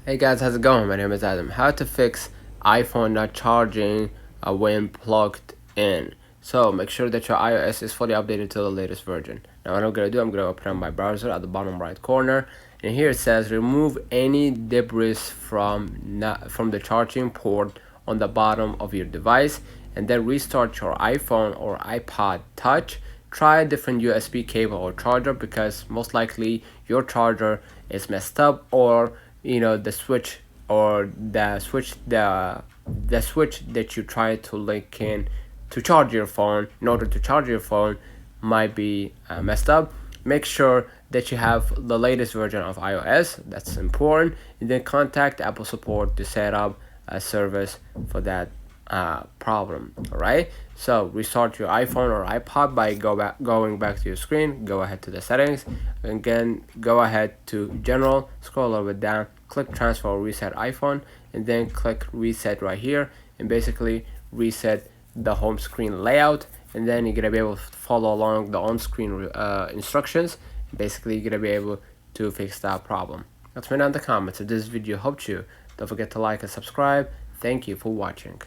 Hey guys, how's it going? My name is Adam. How to fix iPhone not charging when plugged in. So make sure that your iOS is fully updated to the latest version. Now what I'm going to do, I'm going to open up my browser at the bottom right corner, and here it says remove any debris from the charging port on the bottom of your device, and then restart your iPhone or iPod Touch. Try a different USB cable or charger, because most likely your charger is messed up, or the switch that you try to link in to charge your phone in order to charge your phone might be messed up. Make sure that you have the latest version of iOS. That's important. And then contact Apple support to set up a service for that problem. All right, so restart your iPhone or iPod by going back to your screen. Go ahead to the settings, and again go ahead to general, scroll a little bit down, click transfer or reset iPhone, and then click reset right here, and basically reset the home screen layout. And then you're gonna be able to follow along the on-screen instructions. Basically you're gonna be able to fix that problem. Let me know in the comments if this video helped you. Don't forget to like and subscribe. Thank you for watching.